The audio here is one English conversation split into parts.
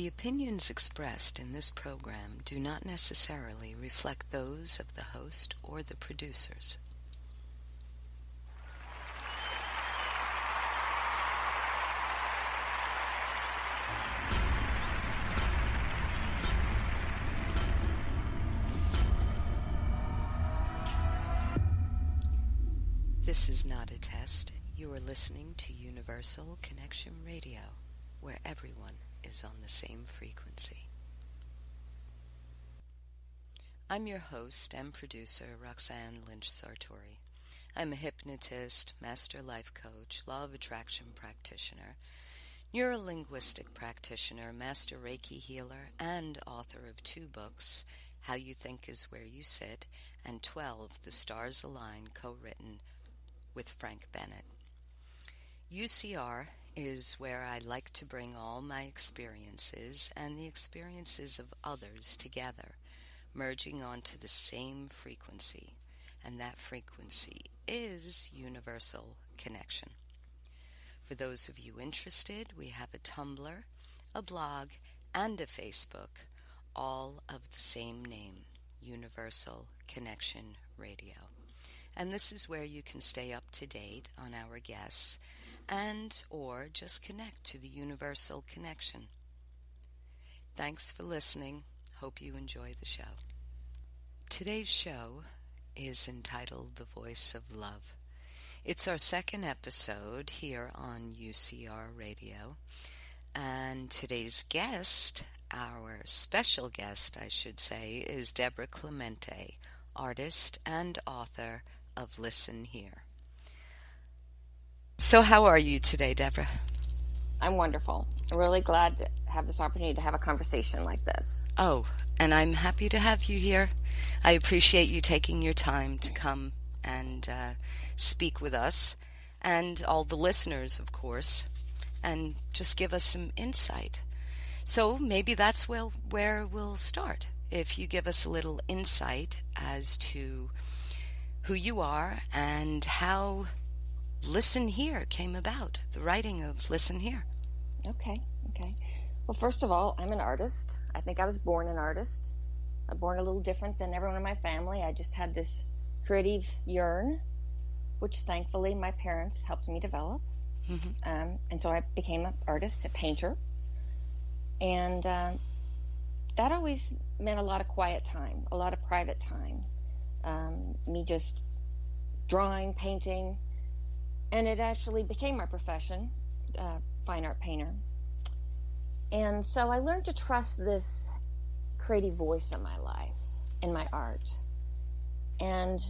The opinions expressed in this program do not necessarily reflect those of the host or the producers. This is not a test. You are listening to Universal Connection Radio, where everyone is on the same frequency. I'm your host and producer, Roxanne Lynch-Sartori. I'm a hypnotist, master life coach, law of attraction practitioner, neurolinguistic practitioner, master Reiki healer, and author of 2 books, How You Think Is Where You Sit, and 12, The Stars Align, co-written with Frank Bennett. UCR is where I like to bring all my experiences and the experiences of others together, merging onto the same frequency, and that frequency is universal connection. For those of you interested, we have a Tumblr, a blog, and a Facebook, all of the same name, Universal Connection Radio. And this is where you can stay up to date on our guests and or just connect to the universal connection. Thanks for listening. Hope you enjoy the show. Today's show is entitled The Voice of Love. It's our second episode here on UCR Radio. And today's guest, our special guest, I should say, is Debra Clemente, artist and author of Listen Hear. So how are you today, Debra? I'm wonderful. I'm really glad to have this opportunity to have a conversation like this. Oh, and I'm happy to have you here. I appreciate you taking your time to come and speak with us and all the listeners, of course, and just give us some insight. So maybe that's where we'll start. If you give us a little insight as to who you are and how Listen Hear came about, the writing of Listen Hear. Okay. Well, first of all, I'm an artist. I think I was born an artist. I'm born a little different than everyone in my family. I just had this creative yearn, which thankfully my parents helped me develop. Mm-hmm. And so I became an artist, a painter. And that always meant a lot of quiet time, a lot of private time. Me just drawing, painting, and it actually became my profession, fine art painter. And so I learned to trust this creative voice in my life, in my art. And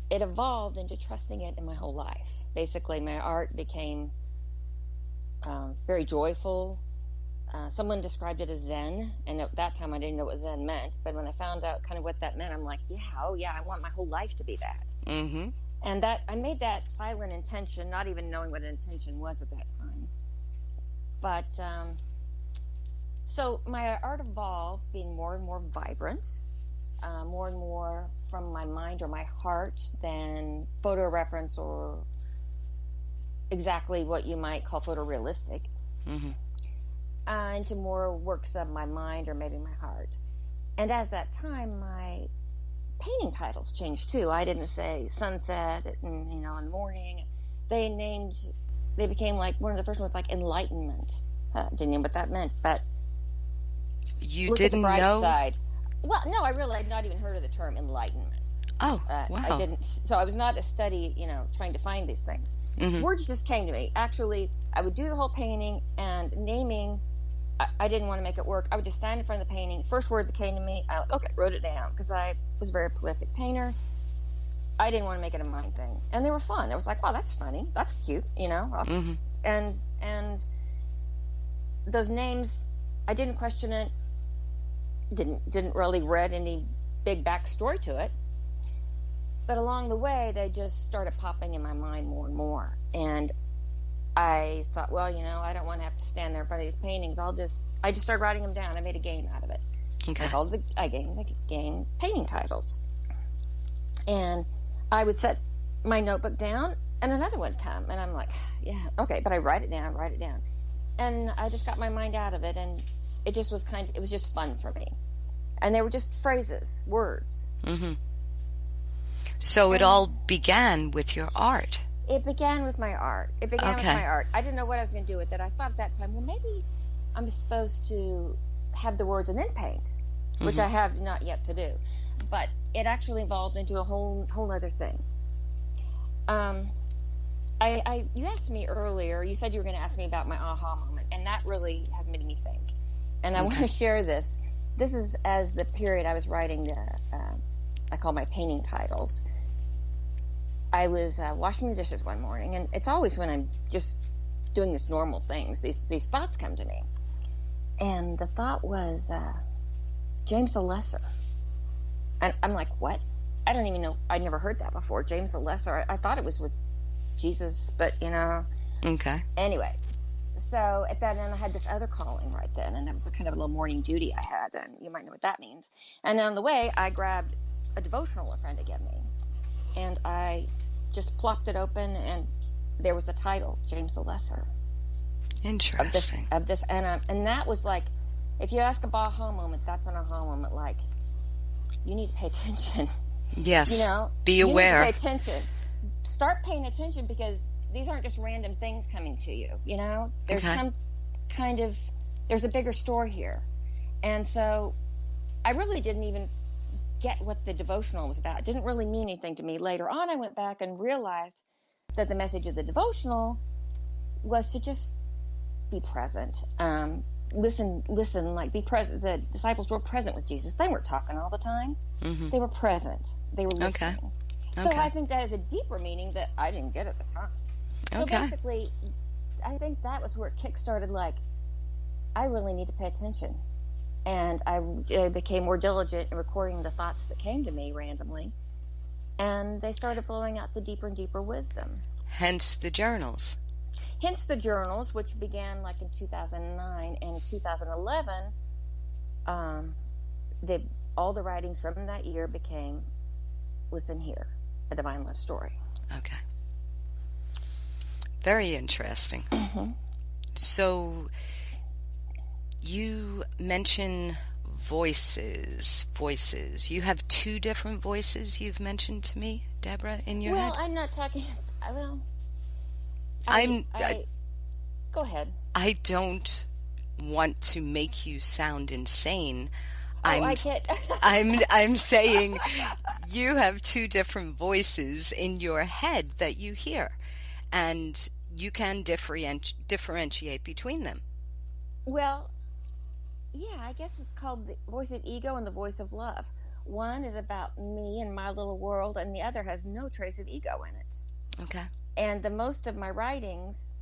it evolved into trusting it in my whole life. Basically, my art became very joyful. Someone described it as Zen, and at that time I didn't know what Zen meant, but when I found out kind of what that meant, I'm like, I want my whole life to be that. Mm-hmm. And that I made that silent intention, not even knowing what an intention was at that time. But so my art evolved, being more and more vibrant, more and more from my mind or my heart than photo reference or exactly what you might call photorealistic. Mm-hmm. Into more works of my mind or maybe my heart. And as that time, my painting titles changed too. I didn't say sunset and in the morning. They became like one of the first ones, like enlightenment. Didn't know what that meant, but you look didn't at the bright know. Side. Well, no, I really had not even heard of the term enlightenment. Oh, wow! I didn't. So I was not a study, trying to find these things. Mm-hmm. Words just came to me. Actually, I would do the whole painting and naming. I didn't want to make it work. I would just stand in front of the painting. First word that came to me, I wrote it down because I was a very prolific painter. I didn't want to make it a mind thing, and they were fun. I was like, "Wow, that's funny. That's cute," Mm-hmm. And those names, I didn't question it. Didn't really read any big backstory to it. But along the way, they just started popping in my mind more and more, and I thought, well, I don't want to have to stand there in front of these paintings. I just started writing them down. I made a game out of it. Okay. I called the game painting titles. And I would set my notebook down and another one would come. And I'm like, yeah, okay. But I write it down. And I just got my mind out of it. And it just was it was just fun for me. And they were just phrases, words. Mm-hmm. So it all began with your art. It began with my art. It began with my art. I didn't know what I was going to do with it. I thought at that time, well, maybe I'm supposed to have the words and then paint, which I have not yet to do. But it actually evolved into a whole other thing. You asked me earlier, you said you were going to ask me about my aha moment, and that really has made me think. And I want to share this. This is as the period I was writing I call my painting titles. I was washing the dishes one morning, and it's always when I'm just doing these normal things, these thoughts come to me. And the thought was James the Lesser. And I'm like, what? I don't even know. I'd never heard that before. James the Lesser. I thought it was with Jesus, but Okay. Anyway, so at that end, I had this other calling right then, and it was a kind of a little morning duty I had, and you might know what that means. And on the way, I grabbed a devotional a friend had given me, and I just plopped it open, and there was the title, James the Lesser. Interesting. Of this, and that was like, if you ask a aha moment, that's an aha moment. Like, you need to pay attention. Yes. Be aware. You need to pay attention. Start paying attention, because these aren't just random things coming to you. There's some kind of, there's a bigger story here. And so I really didn't even get what the devotional was about. It didn't really mean anything to me. Later on, I went back and realized that the message of the devotional was to just be present. Listen, like be present. The disciples were present with Jesus. They weren't talking all the time. Mm-hmm. They were present. They were listening. Okay. So I think that is a deeper meaning that I didn't get at the time. So basically, I think that was where it kick-started, like, I really need to pay attention. And I became more diligent in recording the thoughts that came to me randomly. And they started flowing out to deeper and deeper wisdom. Hence the journals. Which began like in 2009. And in 2011, all the writings from that year became Listen Here, a Divine Love Story. Okay. Very interesting. Mm-hmm. So you mention voices. You have two different voices you've mentioned to me, Debra, in your head? Well, I'm not talking... Well, go ahead. I don't want to make you sound insane. I get... I'm saying you have two different voices in your head that you hear, and you can differentiate between them. Well, yeah, I guess it's called the voice of ego and the voice of love. One is about me and my little world, and the other has no trace of ego in it. Okay. And the most of my writings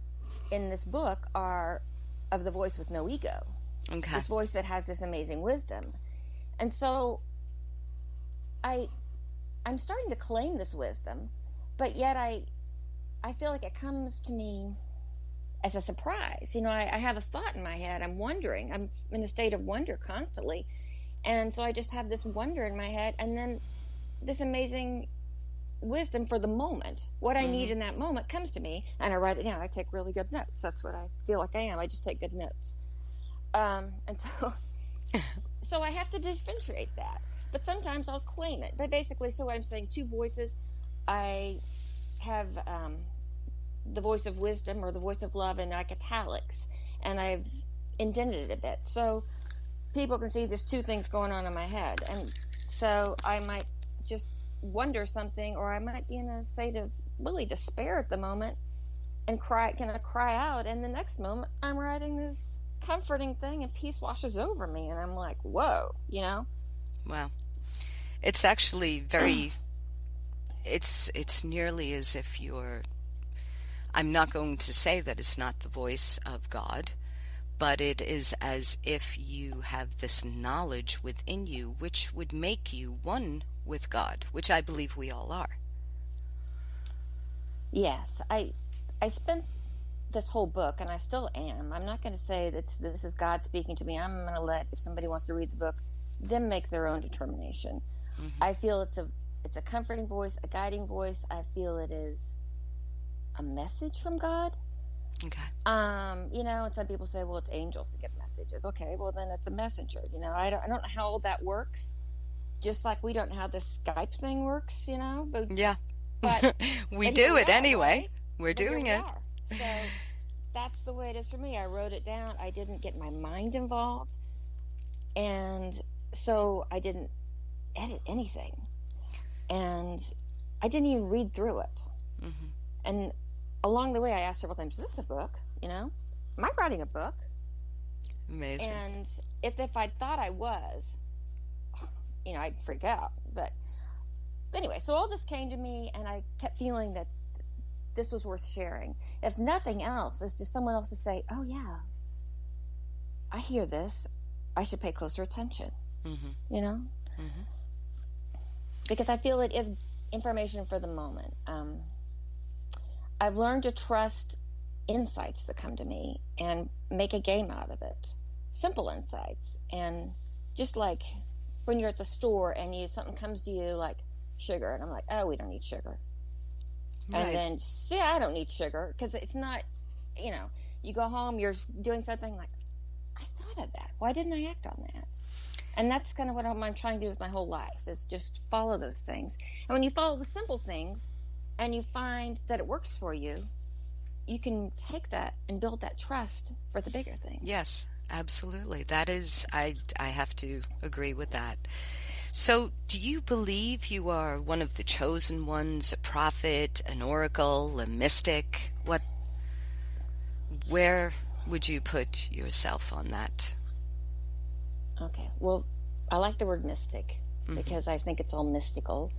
in this book are of the voice with no ego. Okay. This voice that has this amazing wisdom. And so I'm starting to claim this wisdom, but yet I feel like it comes to me as a surprise. I have a thought in my head. I'm wondering. I'm in a state of wonder constantly. And so I just have this wonder in my head, and then this amazing wisdom for the moment. What I need in that moment comes to me, and I write it down. I take really good notes. That's what I feel like I am. I just take good notes. And so... So I have to differentiate that. But sometimes I'll claim it. But basically, so what I'm saying, two voices. I have the voice of wisdom or the voice of love in like italics. And I've indented it a bit. So people can see there's two things going on in my head. And so I might just wonder something, or I might be in a state of really despair at the moment and cry out. And the next moment, I'm writing this comforting thing, and peace washes over me, and I'm like, whoa, Wow. It's actually very it's nearly as if I'm not going to say that it's not the voice of God, but it is as if you have this knowledge within you which would make you one with God, which I believe we all are. Yes, I spent this whole book, and I still am. I'm not going to say that this is God speaking to me. I'm going to let, if somebody wants to read the book, them make their own determination. Mm-hmm. I feel it's a comforting voice, a guiding voice. I feel it is a message from God. Okay. And some people say, well, it's angels that give messages. Okay, well, then it's a messenger. I don't know how all that works. Just like we don't know how this Skype thing works, Yeah. but We here do we it are, anyway. right? We're But here doing we it. are. So that's the way it is for me. I wrote it down. I didn't get my mind involved. And so I didn't edit anything. And I didn't even read through it. Mm-hmm. And along the way, I asked several times, is this a book? Am I writing a book? Amazing. And if I thought I was, I'd freak out. But anyway, so all this came to me, and I kept feeling that this was worth sharing. If nothing else, it's just someone else to say, oh, yeah, I hear this. I should pay closer attention, Mm-hmm. Because I feel it is information for the moment. I've learned to trust insights that come to me and make a game out of it. Simple insights. And just like when you're at the store and something comes to you like sugar, and I'm like, oh, we don't need sugar. Right. And then, I don't need sugar, because it's not, you go home, you're doing something like, I thought of that. Why didn't I act on that? And that's kind of what I'm trying to do with my whole life, is just follow those things. And when you follow the simple things and you find that it works for you, you can take that and build that trust for the bigger things. Yes, absolutely. That is, I have to agree with that. So, do you believe you are one of the chosen ones, a prophet, an oracle, a mystic? Where would you put yourself on that? Okay. Well, I like the word mystic because I think it's all mystical.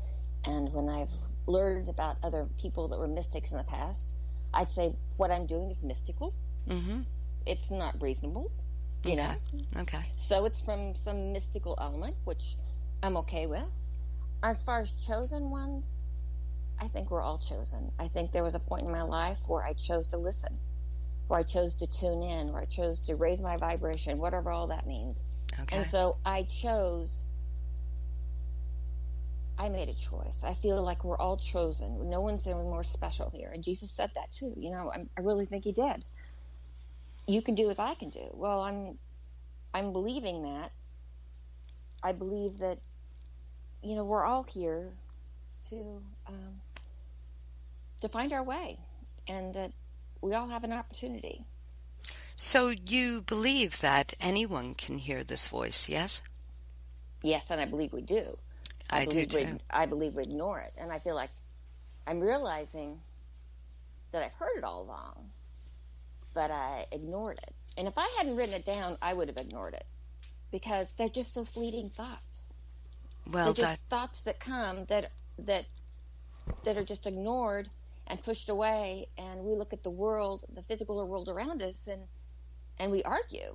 And when I've learned about other people that were mystics in the past, I'd say what I'm doing is mystical. Mm-hmm. It's not reasonable, Okay. Okay. So it's from some mystical element, which I'm okay with. As far as chosen ones, I think we're all chosen. I think there was a point in my life where I chose to listen, where I chose to tune in, where I chose to raise my vibration, whatever all that means. Okay. And so I made a choice. I feel like we're all chosen. No one's any more special here. And Jesus said that too. I really think he did. You can do as I can do. Well, I'm believing that. I believe that, we're all here to find our way, and that we all have an opportunity. So you believe that anyone can hear this voice, yes? Yes, and I believe we do. I do too. I believe we ignore it, and I feel like I'm realizing that I've heard it all along, but I ignored it. And if I hadn't written it down, I would have ignored it, because they're just so fleeting thoughts. Well, they're just thoughts that come that are just ignored and pushed away, and we look at the world, the physical world around us, and we argue.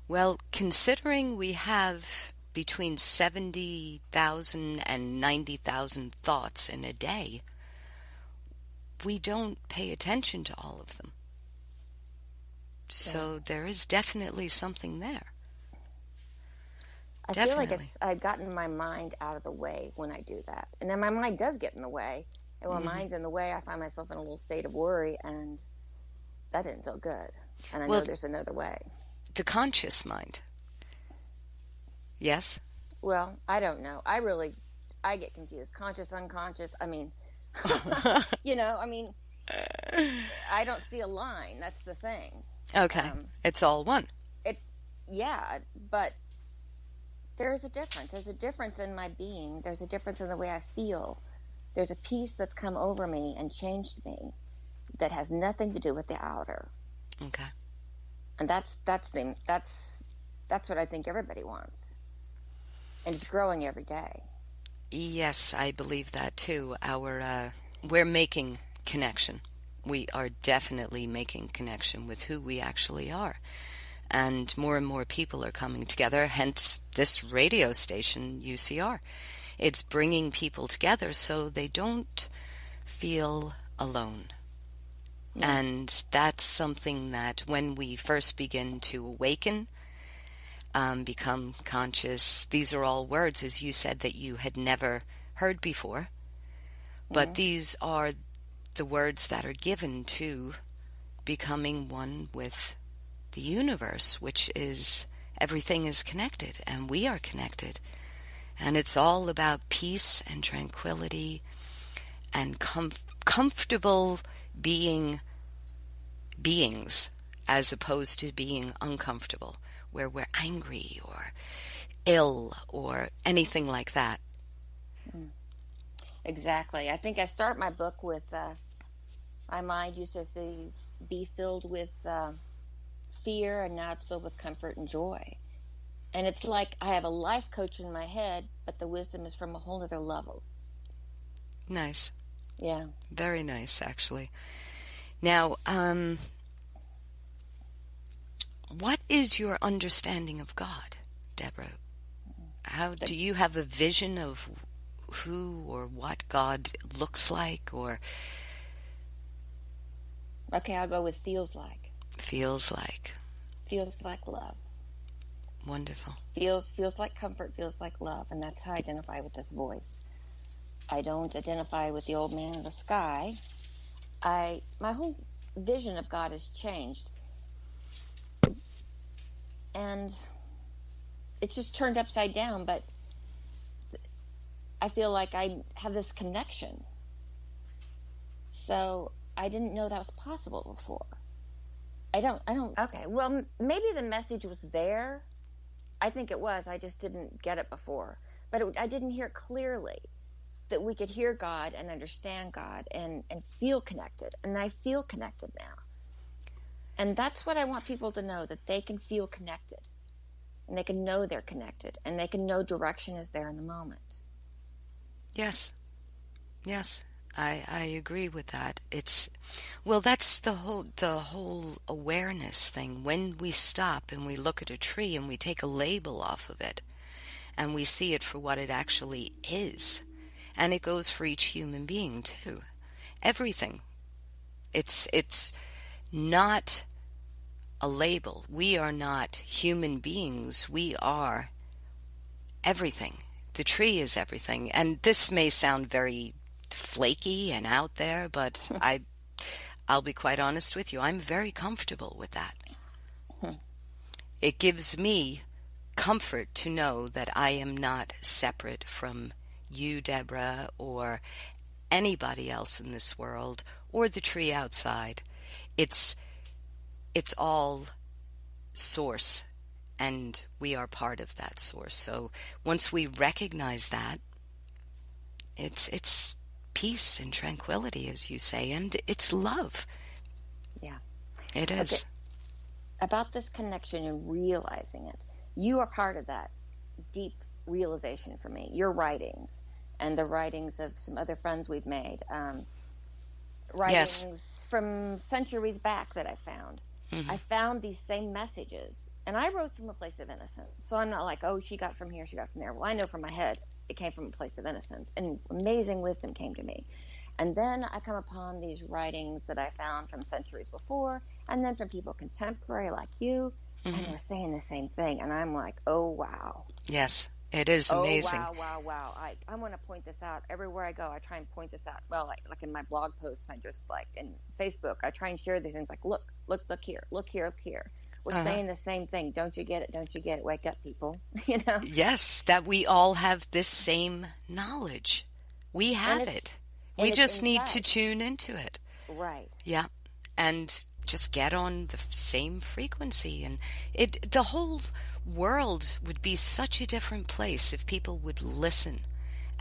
Well, considering we have between 70,000 and 90,000 thoughts in a day, we don't pay attention to all of them. So there is definitely something there. I feel like I've gotten my mind out of the way when I do that. And then my mind does get in the way. And when my mind's in the way, I find myself in a little state of worry, and that didn't feel good. And I know there's another way. The conscious mind. Yes? Well, I don't know. I get confused. Conscious, unconscious. I mean, I don't see a line. That's the thing. Okay. It's all one. But there's a difference. There's a difference in my being. There's a difference in the way I feel. There's a peace that's come over me and changed me that has nothing to do with the outer. Okay. And that's what I think everybody wants. And it's growing every day. Yes, I believe that too. We're making connection. We are definitely making connection with who we actually are. And more people are coming together, hence this radio station, UCR. It's bringing people together so they don't feel alone. Yeah. And that's something that when we first begin to awaken, become conscious, these are all words, as you said, that you had never heard before. But these are the words that are given to becoming one with the universe, which is everything is connected, and we are connected. And it's all about peace and tranquility and comfortable beings, as opposed to being uncomfortable, where we're angry or ill or anything like that. Exactly. I think I start my book with my mind used to be filled with fear, and now it's filled with comfort and joy. And it's like I have a life coach in my head, but the wisdom is from a whole other level. Nice. Yeah. Very nice, actually. Now, what is your understanding of God, Debra? How do you have a vision of who or what God looks like, or? Okay, I'll go with feels like. Feels like. Feels like love. Wonderful. Feels like comfort, feels like love, and that's how I identify with this voice. I don't identify with the old man in the sky. My whole vision of God has changed, and it's just turned upside down, but I feel like I have this connection. So I didn't know that was possible before. Okay, well, maybe the message was there. I think it was. I just didn't get it before. But I didn't hear it clearly, that we could hear God and understand God and feel connected. And I feel connected now. And that's what I want people to know, that they can feel connected. And they can know they're connected. And they can know direction is there in the moment. Yes. Yes. I agree with that. That's the whole awareness thing. When we stop and we look at a tree and we take a label off of it and we see it for what it actually is, and it goes for each human being too. Everything. It's not a label. We are not human beings. We are everything. The tree is everything. And this may sound very flaky and out there, but I'll be quite honest with you. I'm very comfortable with that. It gives me comfort to know that I am not separate from you, Debra, or anybody else in this world, or the tree outside. It's all source, and we are part of that source. So once we recognize that, it's peace and tranquility, as you say, and it's love. Yeah. It is. Okay. About this connection and realizing it, you are part of that deep realization for me. Your writings and the writings of some other friends we've made, writings from centuries back that I found. Mm-hmm. I found these same messages, and I wrote from a place of innocence. So I'm not like, oh, she got from here, she got from there. Well, I know from my head it came from a place of innocence, and amazing wisdom came to me. And then I come upon these writings that I found from centuries before, and then from people contemporary like you, mm-hmm. and they're saying the same thing. And I'm like, oh, wow. Yes, it is amazing. Oh, wow. I want to point this out. Everywhere I go, I try and point this out. Well, like in my blog posts, I just in Facebook, I try and share these things like, look here. We're saying the same thing. Don't you get it? Wake up, people. Yes, that we all have this same knowledge. We have it. We just need to tune into it. Right. Yeah. And just get on the same frequency, and the whole world would be such a different place if people would listen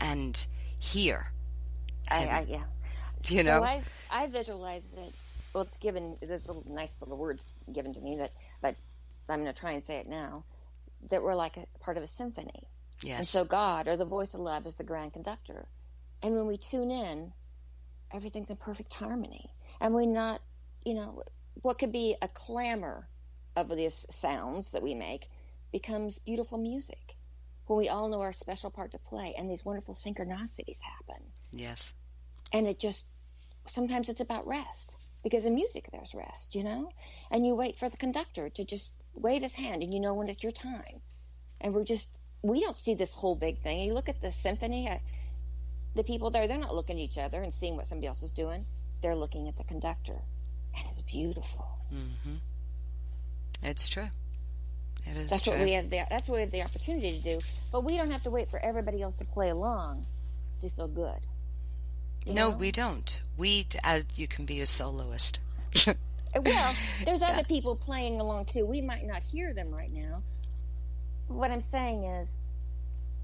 and hear. Yeah. So I visualized it. Well, it's given. There's nice little words given to me but I'm going to try and say it now. That we're like a part of a symphony. Yes. And so God, or the voice of love, is the grand conductor. And when we tune in, everything's in perfect harmony. And we're not, what could be a clamor of these sounds that we make becomes beautiful music. When we all know our special part to play, and these wonderful synchronicities happen. Yes. And sometimes it's about rest. Because in music, there's rest, and you wait for the conductor to just wave his hand, and you know when it's your time. And we don't see this whole big thing. You look at the symphony, the people there, they're not looking at each other and seeing what somebody else is doing. They're looking at the conductor, And it's beautiful. Mm-hmm. It's true. It is That's true. what we have that's what we have the opportunity to do. But we don't have to wait for everybody else to play along to feel good. No, we don't. You can be a soloist. Well, there's other people playing along too. We might not hear them right now. What I'm saying is,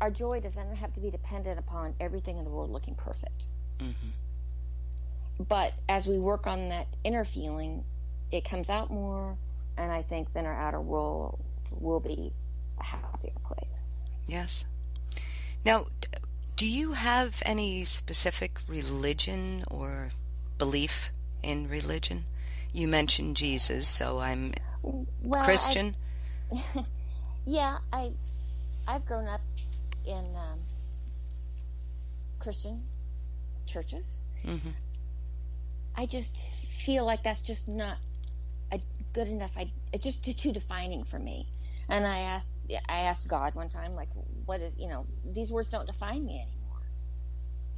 our joy doesn't have to be dependent upon everything in the world looking perfect. Mm-hmm. But as we work on that inner feeling, it comes out more, and I think then our outer world will be a happier place. Yes. Now, do you have any specific religion or belief in religion? You mentioned Jesus, so I'm Christian. I've grown up in Christian churches. Mm-hmm. I just feel like that's just not a good enough. It's just too defining for me. And I asked God one time, like, what is, these words don't define me anymore.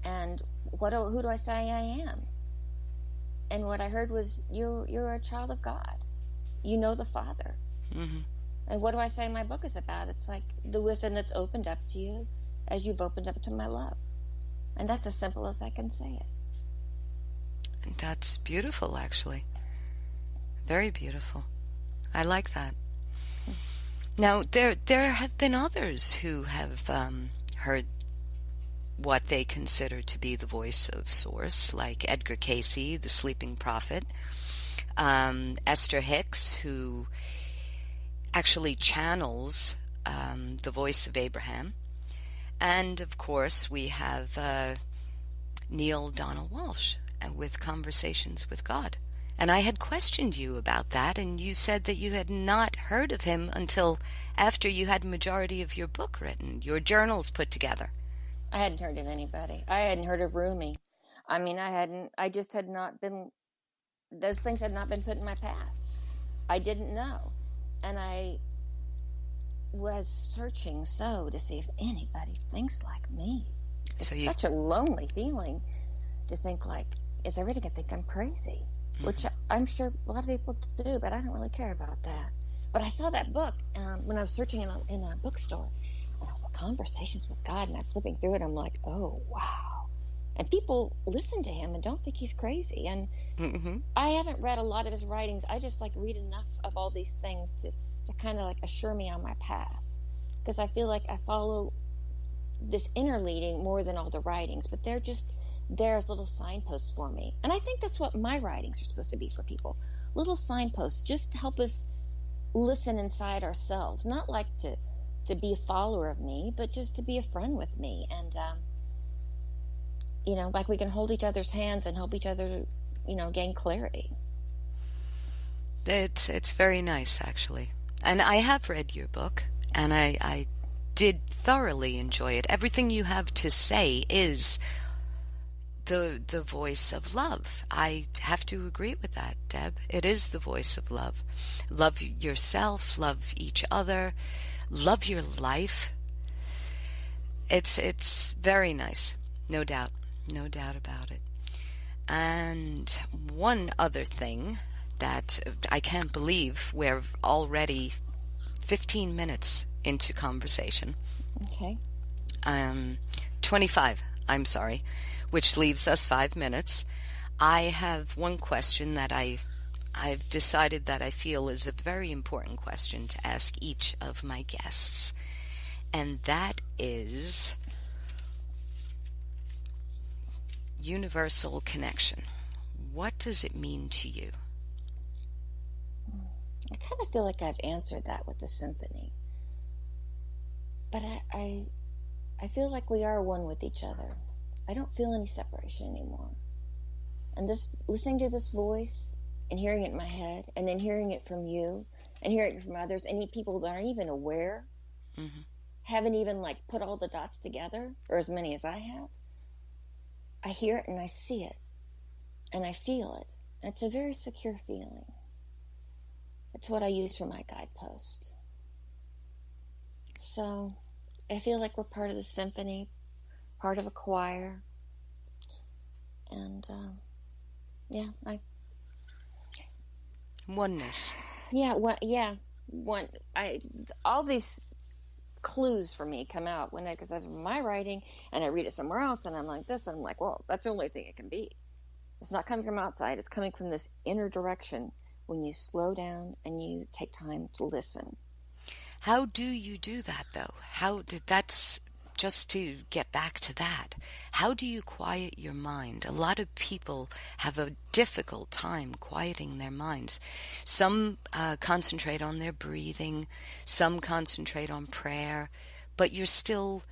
And who do I say I am? And what I heard was, you're a child of God. You know the Father. Mm-hmm. And what do I say my book is about? It's like the wisdom that's opened up to you as you've opened up to my love. And that's as simple as I can say it. And that's beautiful, actually. Very beautiful. I like that. Now, there have been others who have heard what they consider to be the voice of Source, like Edgar Cayce, the sleeping prophet, Esther Hicks, who actually channels the voice of Abraham, and of course we have Neil Donald Walsh with Conversations with God. And I had questioned you about that, and you said that you had not heard of him until after you had majority of your book written, your journals put together. I hadn't heard of anybody. I hadn't heard of Rumi. I mean, I just had not been, those things had not been put in my path. I didn't know. And I was searching to see if anybody thinks like me. It's such a lonely feeling to think like, is everybody going to think I'm crazy? Mm-hmm. Which I'm sure a lot of people do, but I don't really care about that. But I saw that book when I was searching in a bookstore. And I was like, Conversations with God, and I'm flipping through it. I'm like, oh, wow. And people listen to him and don't think he's crazy. And mm-hmm. I haven't read a lot of his writings. I just read enough of all these things to kind of assure me on my path. Because I feel like I follow this inner leading more than all the writings. But they're just there as little signposts for me. And I think that's what my writings are supposed to be for people. Little signposts just to help us listen inside ourselves. Not like to be a follower of me, but just to be a friend with me. And, like we can hold each other's hands and help each other, gain clarity. It's very nice, actually. And I have read your book, and I did thoroughly enjoy it. Everything you have to say is the voice of love. I have to agree with that, Deb. It is the voice of love. Love yourself, love each other, love your life. It's very nice, no doubt about it. And one other thing that I can't believe we're already 15 minutes into conversation. Okay. 25, I'm sorry, which leaves us 5 minutes. I have one question that I've decided that I feel is a very important question to ask each of my guests. And that is universal connection. What does it mean to you? I kind of feel like I've answered that with the symphony. But I feel like we are one with each other. I don't feel any separation anymore. And listening to this voice and hearing it in my head, and then hearing it from you, and hearing it from others, and people that aren't even aware, mm-hmm. haven't even put all the dots together, or as many as I have. I hear it and I see it, and I feel it. And it's a very secure feeling. It's what I use for my guidepost. So I feel like we're part of the symphony, part of a choir. And Oneness. Yeah, all these clues for me come out because I'm my writing and I read it somewhere else and I'm like this and I'm like, well, that's the only thing it can be. It's not coming from outside. It's coming from this inner direction when you slow down and you take time to listen. How do you do that, though? That's just to get back to that. How do you quiet your mind? A lot of people have a difficult time quieting their minds. Some concentrate on their breathing, some concentrate on prayer, but you're still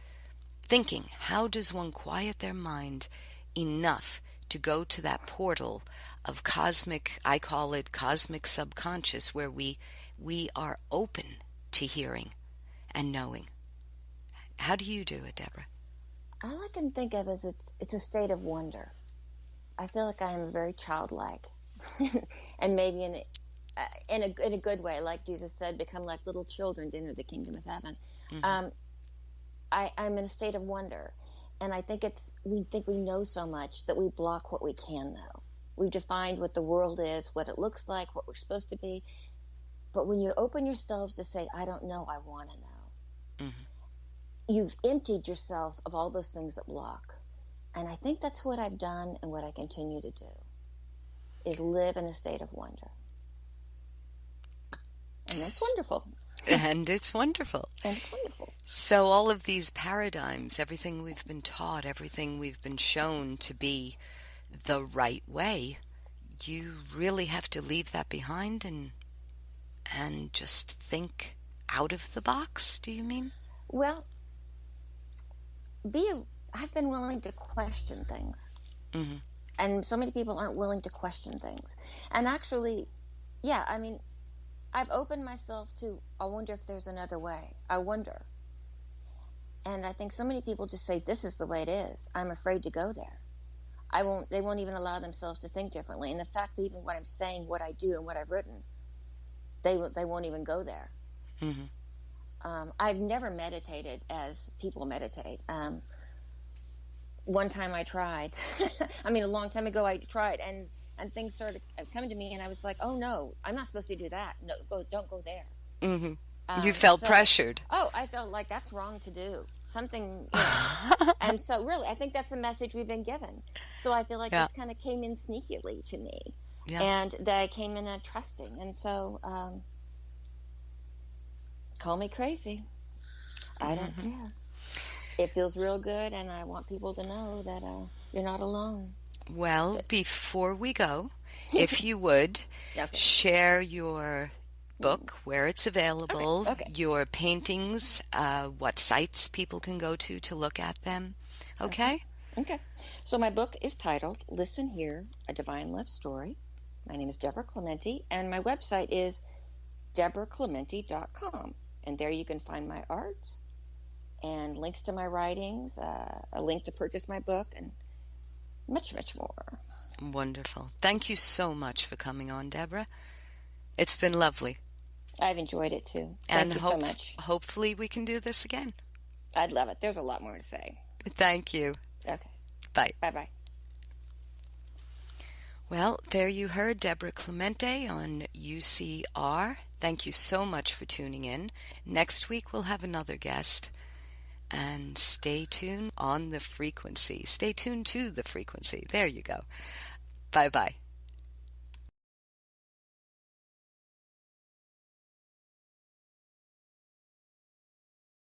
thinking. How does one quiet their mind enough to go to that portal of cosmic, I call it cosmic subconscious, where we are open to hearing and knowing? How do you do it, Debra? All I can think of is it's a state of wonder. I feel like I am very childlike, and maybe in a good way, like Jesus said, become like little children to enter the kingdom of heaven. Mm-hmm. I'm in a state of wonder, and I think we think we know so much that we block what we can know. We've defined what the world is, what it looks like, what we're supposed to be. But when you open yourselves to say, I don't know, I want to know, mm-hmm. You've emptied yourself of all those things that block. And I think that's what I've done and what I continue to do, is live in a state of wonder. And that's wonderful. And it's wonderful. And it's wonderful. So all of these paradigms, everything we've been taught, everything we've been shown to be the right way, you really have to leave that behind and just think out of the box, do you mean? Well, I've been willing to question things. Mm-hmm. And so many people aren't willing to question things. And actually, yeah, I mean, I've opened myself to, I wonder if there's another way. I wonder. And I think so many people just say, this is the way it is. I'm afraid to go there. They won't even allow themselves to think differently. And the fact that even what I'm saying, what I do, and what I've written, they won't even go there. Mm-hmm. I've never meditated as people meditate. One time I tried. I mean, a long time ago I tried, and things started coming to me, and I was like, oh, no, I'm not supposed to do that. No, don't go there. Mm-hmm. You felt pressured. Oh, I felt like that's wrong to do. Something, And so really, I think that's a message we've been given. So I feel like this kind of came in sneakily to me. Yeah. And that I came in trusting. And so, call me crazy. I don't care. It feels real good, and I want people to know that you're not alone. Well, before we go, if you would, share your book, where it's available, your paintings, what sites people can go to look at them. Okay? Okay. So my book is titled Listen, Hear, A Divine Love Story. My name is Debra Clemente, and my website is debraclemente.com. And there you can find my art and links to my writings, a link to purchase my book, and much, much more. Wonderful. Thank you so much for coming on, Debra. It's been lovely. I've enjoyed it, too. Thank you so much. Hopefully we can do this again. I'd love it. There's a lot more to say. Thank you. Okay. Bye. Bye-bye. Well, there you heard Debra Clemente on UCR. Thank you so much for tuning in. Next week we'll have another guest. And stay tuned on the frequency. Stay tuned to the frequency. There you go. Bye-bye.